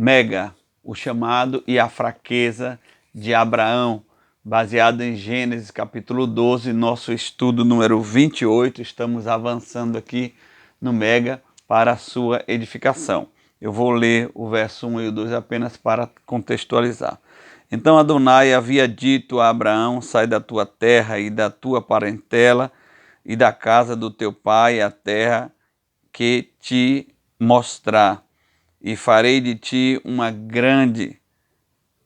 Mega, o chamado e a fraqueza de Abraão, baseado em Gênesis capítulo 12, nosso estudo número 28. Estamos avançando aqui no Mega para a sua edificação. Eu vou ler o verso 1 e o 2 apenas para contextualizar. Então Adonai havia dito a Abraão: sai da tua terra e da tua parentela e da casa do teu pai, a terra que te mostrar, e farei de ti uma grande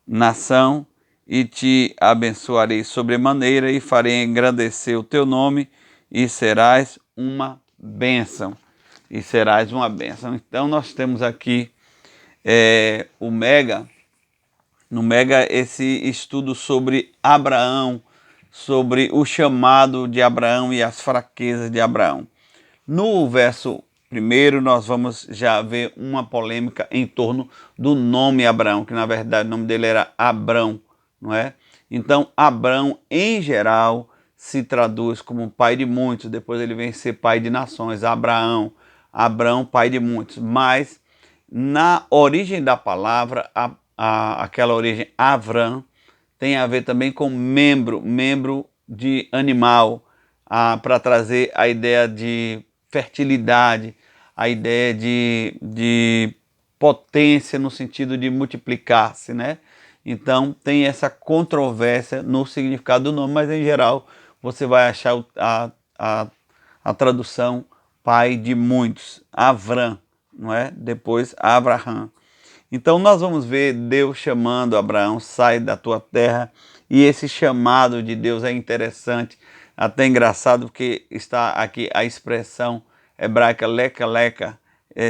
nação, e te abençoarei sobremaneira, e farei engrandecer o teu nome, e serás uma bênção. E serás uma bênção. Então nós temos aqui no Mega esse estudo sobre Abraão, sobre o chamado de Abraão e as fraquezas de Abraão. No verso primeiro, nós vamos já ver uma polêmica em torno do nome Abraão, que na verdade o nome dele era Abrão, não é? Então, Abrão, em geral, se traduz como pai de muitos, depois ele vem ser pai de nações, Abraão, pai de muitos. Mas, na origem da palavra, aquela origem Avram, tem a ver também com membro de animal, para trazer a ideia de fertilidade, a ideia de potência no sentido de multiplicar-se, né? Então tem essa controvérsia no significado do nome, mas em geral você vai achar a tradução pai de muitos, Avram, não é? Depois Abraham. Então nós vamos ver Deus chamando Abraão: sai da tua terra, e esse chamado de Deus é interessante, até engraçado, porque está aqui a expressão hebraica leca,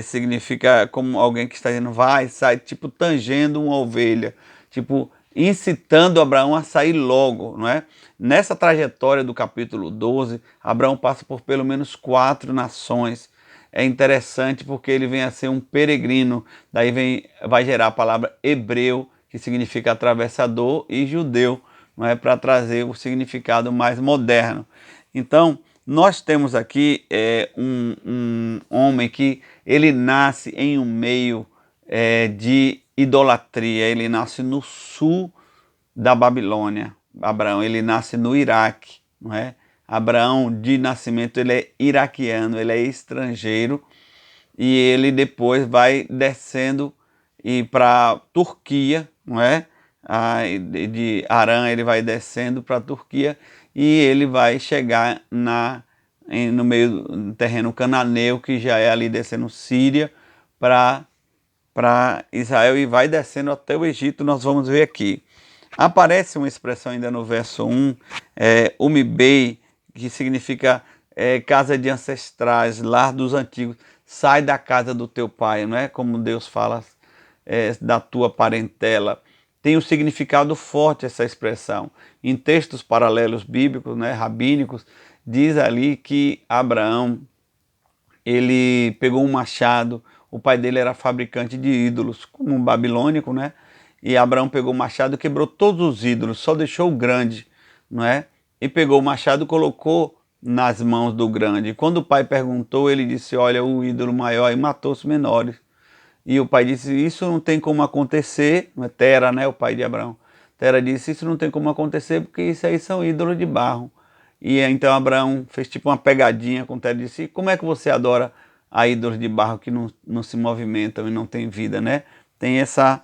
significa como alguém que está dizendo vai, sai, tipo tangendo uma ovelha, tipo incitando Abraão a sair logo, não é? Nessa trajetória do capítulo 12, Abraão passa por pelo menos 4 nações. É interessante porque ele vem a ser um peregrino, daí vai gerar a palavra hebreu, que significa atravessador, e judeu, não é, para trazer o significado mais moderno. Então, nós temos aqui um homem que ele nasce em um meio de idolatria. Ele nasce no sul da Babilônia. Abraão, ele nasce no Iraque, não é? Abraão, de nascimento, ele é iraquiano, ele é estrangeiro, e ele depois vai descendo e para Turquia, não é? De Harã ele vai descendo para a Turquia, e ele vai chegar no meio do terreno cananeu, que já é ali descendo Síria para Israel, e vai descendo até o Egito. Nós vamos ver aqui. Aparece uma expressão ainda no verso 1, Umibei, que significa casa de ancestrais, lar dos antigos. Sai da casa do teu pai, não é? Como Deus fala, da tua parentela. Tem um significado forte essa expressão. Em textos paralelos bíblicos, né, rabínicos, diz ali que Abraão, ele pegou um machado. O pai dele era fabricante de ídolos, como um babilônico, né? E Abraão pegou o machado e quebrou todos os ídolos, só deixou o grande, não é? E pegou o machado e colocou nas mãos do grande. E quando o pai perguntou, ele disse: olha, o ídolo maior, e matou os menores. E o pai disse: isso não tem como acontecer. Tera, né, o pai de Abraão. Tera disse: isso não tem como acontecer, porque isso aí são ídolos de barro. E então Abraão fez tipo uma pegadinha com Tera e disse: como é que você adora a ídolos de barro que não se movimentam e não tem vida, né? Tem essa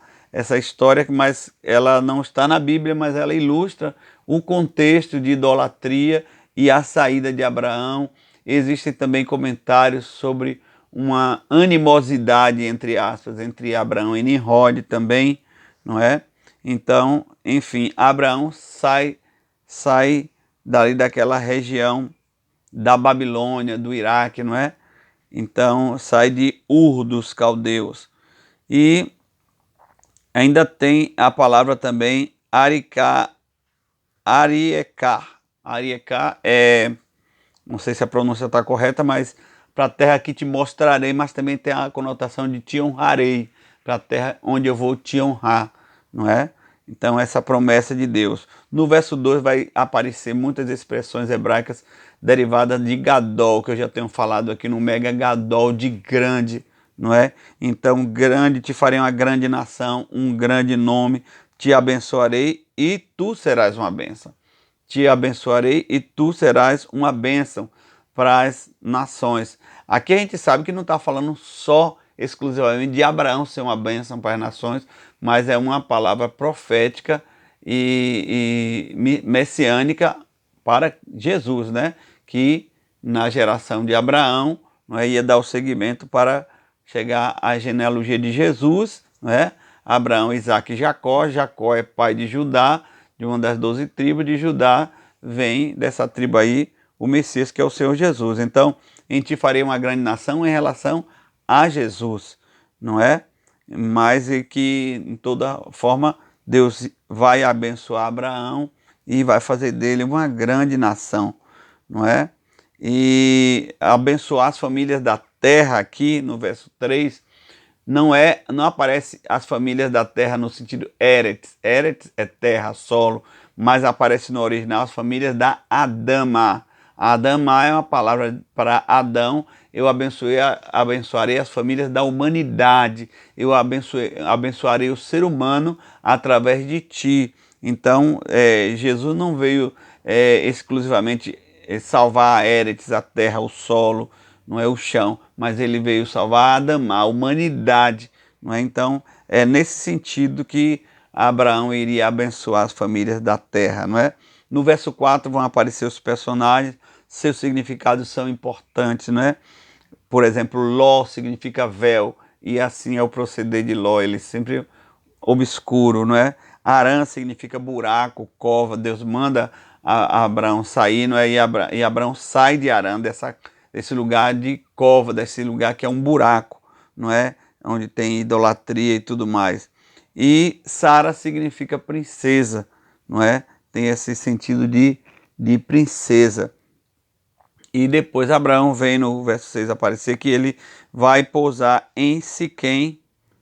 história, mas ela não está na Bíblia, mas ela ilustra o contexto de idolatria e a saída de Abraão. Existem também comentários sobre uma animosidade, entre aspas, entre Abraão e Nimrod também, não é? Então, enfim, Abraão sai dali daquela região da Babilônia, do Iraque, não é? Então, sai de Ur dos caldeus. E ainda tem a palavra também Ariecá. Ariecá não sei se a pronúncia está correta, mas para a terra que te mostrarei, mas também tem a conotação de te honrarei, para a terra onde eu vou te honrar, não é? Então essa promessa de Deus. No verso 2 vai aparecer muitas expressões hebraicas derivadas de Gadol, que eu já tenho falado aqui no Mega, Gadol, de grande, não é? Então, grande, te farei uma grande nação, um grande nome, te abençoarei e tu serás uma bênção. Te abençoarei e tu serás uma bênção para as nações. Aqui a gente sabe que não está falando só exclusivamente de Abraão ser uma bênção para as nações, mas é uma palavra profética e messiânica para Jesus, né? Que na geração de Abraão, não é, ia dar o segmento para chegar à genealogia de Jesus, não é? Abraão, Isaque e Jacó. Jacó é pai de Judá, de uma das 12 tribos de Judá, vem dessa tribo aí o Messias, que é o Senhor Jesus. Então, em ti farei uma grande nação em relação a Jesus, não é? Mas é que, em toda forma, Deus vai abençoar Abraão e vai fazer dele uma grande nação, não é? E abençoar as famílias da terra aqui no verso 3, não aparece as famílias da terra no sentido Eretz. Eretz é terra, solo, mas aparece no original as famílias da Adama. Adama é uma palavra para Adão. Eu abençoarei as famílias da humanidade. Eu abençoarei o ser humano através de ti. Então, Jesus não veio exclusivamente salvar a Eretz, a terra, o solo, não é o chão, mas ele veio salvar Adão, a humanidade, não é? Então, é nesse sentido que Abraão iria abençoar as famílias da terra, não é? No verso 4 vão aparecer os personagens, seus significados são importantes, não é? Por exemplo, Ló significa véu, e assim é o proceder de Ló, ele sempre obscuro, não é? Arã significa buraco, cova. Deus manda a Abraão sair, não é? E Abraão sai de Arã, desse lugar de cova, desse lugar que é um buraco, não é? Onde tem idolatria e tudo mais. E Sara significa princesa, não é? Tem esse sentido de princesa. E depois Abraão vem no verso 6 aparecer que ele vai pousar em Siquém,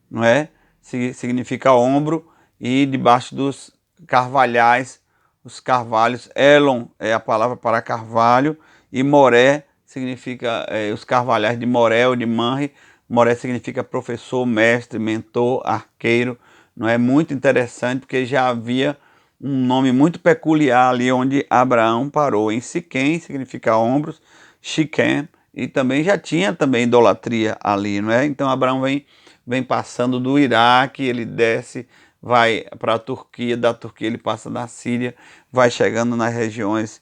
não é? Significa ombro, e debaixo dos carvalhais, os carvalhos. Elon é a palavra para carvalho, e Moré significa os carvalhais de Moré ou de Manre. Moré significa professor, mestre, mentor, arqueiro. Não é muito interessante porque já havia um nome muito peculiar ali onde Abraão parou. Em Siquém significa ombros, Shiquém, e também já tinha também idolatria ali, não é? Então Abraão vem passando do Iraque, ele desce, vai para a Turquia, da Turquia ele passa da Síria, vai chegando nas regiões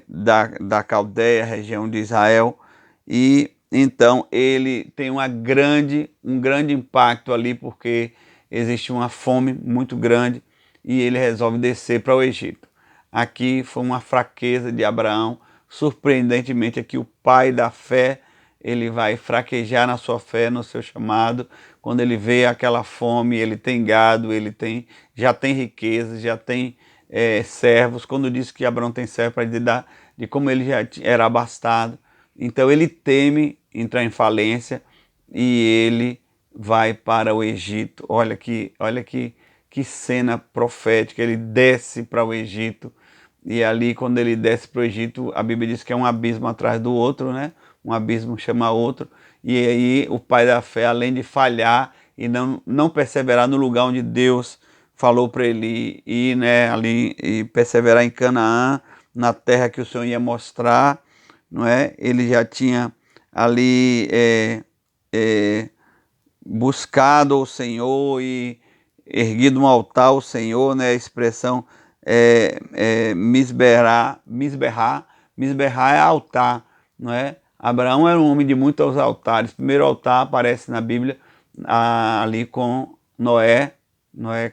da Caldeia, região de Israel, e então ele tem um grande impacto ali, porque existe uma fome muito grande, e ele resolve descer para o Egito. Aqui foi uma fraqueza de Abraão, surpreendentemente aqui o pai da fé, ele vai fraquejar na sua fé, no seu chamado, quando ele vê aquela fome, ele tem gado, já tem riqueza, já tem servos. Quando diz que Abraão tem servo, para dizer de como ele já era abastado. Então ele teme entrar em falência e ele vai para o Egito. Olha que cena profética, ele desce para o Egito. E ali, quando ele desce para o Egito, a Bíblia diz que é um abismo atrás do outro, né? Um abismo chama outro. E aí o pai da fé, além de falhar e não perseverar no lugar onde Deus falou para ele ir, né? Ali, e perseverar em Canaã, na terra que o Senhor ia mostrar, não é? Ele já tinha ali buscado o Senhor e erguido um altar ao Senhor, né? A expressão misberrar é altar, não é? Abraão era um homem de muitos altares. O primeiro altar aparece na Bíblia ali com Noé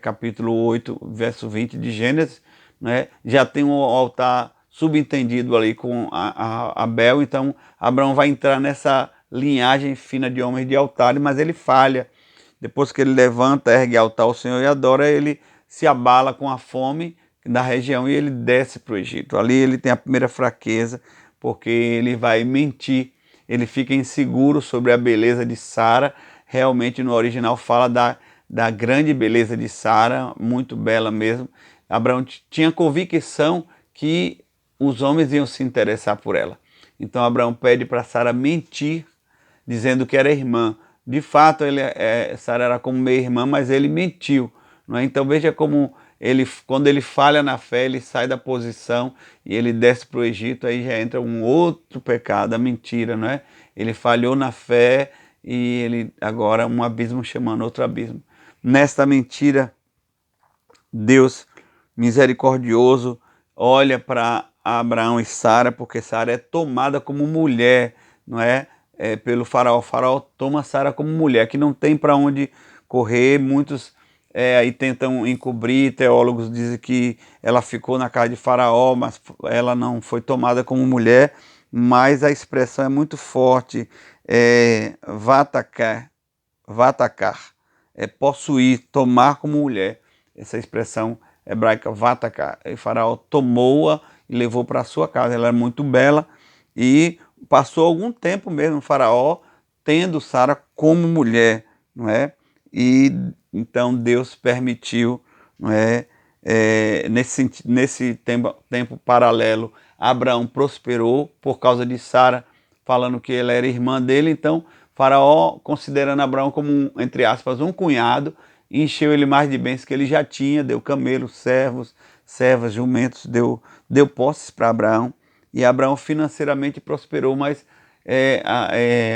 capítulo 8, verso 20 de Gênesis, né? Já tem um altar subentendido ali com Abel, então Abraão vai entrar nessa linhagem fina de homens de altares, mas ele falha. Depois que ele levanta, ergue altar ao Senhor e adora, ele se abala com a fome da região e ele desce para o Egito. Ali ele tem a primeira fraqueza, porque ele vai mentir, ele fica inseguro sobre a beleza de Sara. Realmente no original fala da grande beleza de Sara, muito bela mesmo. Abraão tinha convicção que os homens iam se interessar por ela. Então Abraão pede para Sara mentir, dizendo que era irmã. de fato Sara era como meia-irmã, mas ele mentiu. Não é? Então veja como quando ele falha na fé, ele sai da posição e ele desce para o Egito, aí já entra um outro pecado, a mentira, não é? Ele falhou na fé e ele agora um abismo chamando outro abismo. Nesta mentira, Deus misericordioso olha para Abraão e Sara, porque Sara é tomada como mulher, não é? Pelo faraó. O faraó toma Sara como mulher, que não tem para onde correr. Muitos aí tentam encobrir, teólogos dizem que ela ficou na casa de faraó, mas ela não foi tomada como mulher, mas a expressão é muito forte, vatacar, é possuir, tomar como mulher. Essa expressão hebraica vatacar. E Faraó tomou-a e levou para a sua casa. Ela era muito bela e passou algum tempo mesmo Faraó tendo Sara como mulher, não é? E então Deus permitiu, não é? Nesse tempo paralelo, Abraão prosperou por causa de Sara, falando que ela era irmã dele. Então Faraó, considerando Abraão como, entre aspas, um cunhado, encheu ele mais de bens que ele já tinha, deu camelos, servos, servas, jumentos, deu posses para Abraão. E Abraão financeiramente prosperou, mas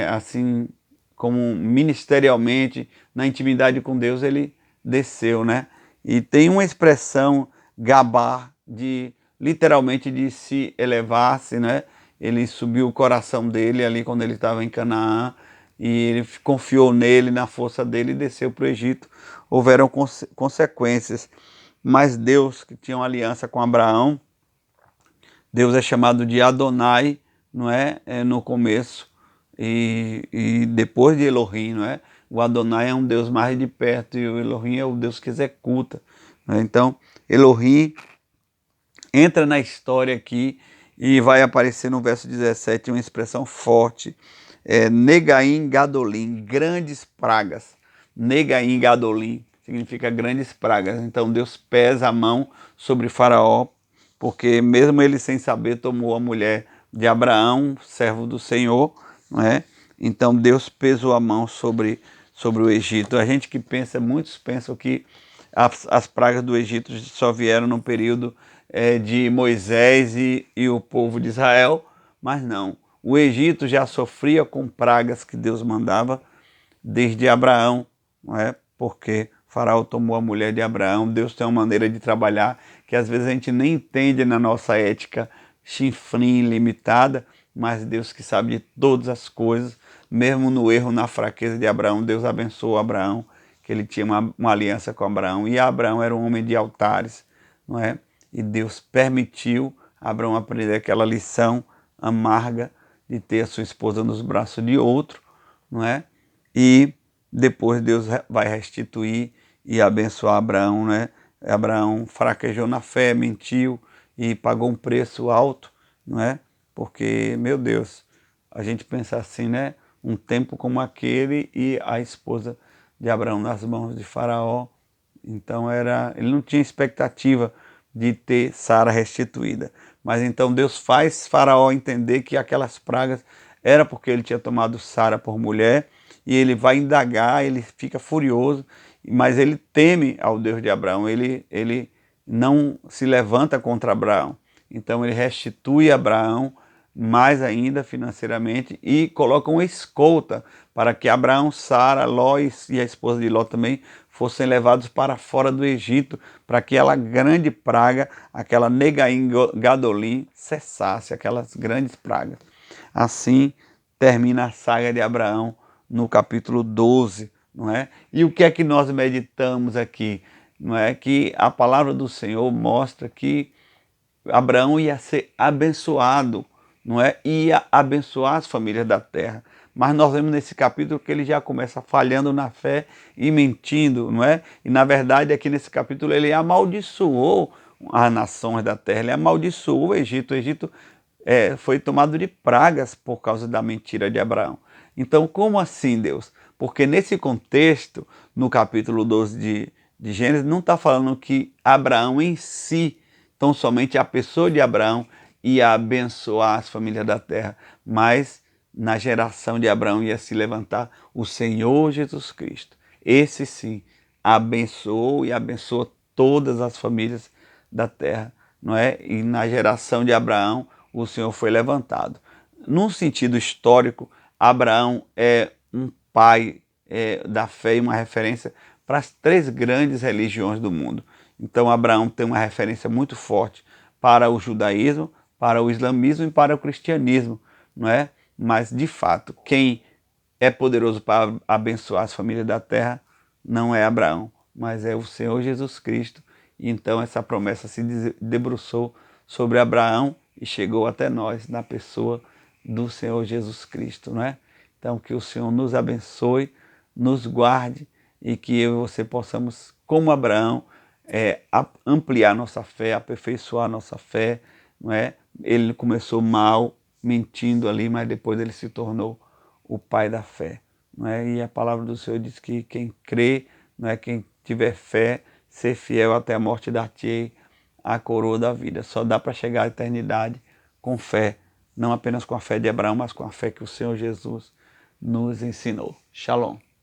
assim, como ministerialmente, na intimidade com Deus, ele desceu, né? E tem uma expressão, gabar, literalmente de se elevar-se, né? Ele subiu o coração dele ali quando ele estava em Canaã, e ele confiou nele, na força dele, e desceu para o Egito. Houveram consequências, mas Deus, que tinha uma aliança com Abraão, Deus é chamado de Adonai, não é? No começo, e depois de Elohim, não é? O Adonai é um Deus mais de perto e o Elohim é o Deus que executa. Não é? Então, Elohim entra na história aqui e vai aparecer no verso 17 uma expressão forte. Negaim Gadolim, grandes pragas. Negaim Gadolim significa grandes pragas. Então Deus pesa a mão sobre Faraó, porque mesmo ele sem saber tomou a mulher de Abraão, servo do Senhor, não é? Então Deus pesou a mão sobre o Egito. A gente que pensa, muitos pensam que as pragas do Egito só vieram no período de Moisés e o povo de Israel, mas não. O Egito já sofria com pragas que Deus mandava desde Abraão, não é? Porque Faraó tomou a mulher de Abraão. Deus tem uma maneira de trabalhar que às vezes a gente nem entende na nossa ética chinfrim, limitada, mas Deus que sabe de todas as coisas, mesmo no erro, na fraqueza de Abraão, Deus abençoou Abraão, que ele tinha uma aliança com Abraão, e Abraão era um homem de altares, não é? E Deus permitiu Abraão aprender aquela lição amarga de ter a sua esposa nos braços de outro, não é? E depois Deus vai restituir e abençoar Abraão, né? Abraão fraquejou na fé, mentiu e pagou um preço alto, não é? Porque, meu Deus, a gente pensa assim, né? Um tempo como aquele e a esposa de Abraão nas mãos de Faraó. Então ele não tinha expectativa de ter Sara restituída. Mas então Deus faz Faraó entender que aquelas pragas era porque ele tinha tomado Sara por mulher, e ele vai indagar, ele fica furioso, mas ele teme ao Deus de Abraão, ele não se levanta contra Abraão. Então ele restitui Abraão mais ainda financeiramente e coloca uma escolta para que Abraão, Sara, Ló e a esposa de Ló também fossem levados para fora do Egito, para que aquela grande praga, aquela Negaim Gadolim, cessasse, aquelas grandes pragas. Assim termina a saga de Abraão no capítulo 12, não é? E o que é que nós meditamos aqui? Não é que a palavra do Senhor mostra que Abraão ia ser abençoado, não é? Ia abençoar as famílias da terra. Mas nós vemos nesse capítulo que ele já começa falhando na fé e mentindo, não é? E na verdade aqui nesse capítulo ele amaldiçoou as nações da terra, ele amaldiçoou o Egito. O Egito foi tomado de pragas por causa da mentira de Abraão. Então, como assim, Deus? Porque nesse contexto, no capítulo 12 de Gênesis, não está falando que Abraão em si, tão somente a pessoa de Abraão, ia abençoar as famílias da terra, mas na geração de Abraão ia se levantar o Senhor Jesus Cristo. Esse sim abençoou e abençoa todas as famílias da terra, não é? E na geração de Abraão o Senhor foi levantado. Num sentido histórico, Abraão é um pai da fé e uma referência para as três grandes religiões do mundo. Então Abraão tem uma referência muito forte para o judaísmo, para o islamismo e para o cristianismo, não é? Mas de fato, quem é poderoso para abençoar as famílias da terra não é Abraão, mas é o Senhor Jesus Cristo. E então essa promessa se debruçou sobre Abraão e chegou até nós na pessoa do Senhor Jesus Cristo, não é? Então que o Senhor nos abençoe, nos guarde e que eu e você possamos, como Abraão, ampliar nossa fé, aperfeiçoar nossa fé, não é? Ele começou mal, mentindo ali, mas depois ele se tornou o pai da fé, não é? E a palavra do Senhor diz que quem crê, não é, quem tiver fé, ser fiel até a morte, dar-te a coroa da vida. Só dá para chegar à eternidade com fé, não apenas com a fé de Abraão, mas com a fé que o Senhor Jesus nos ensinou. Shalom.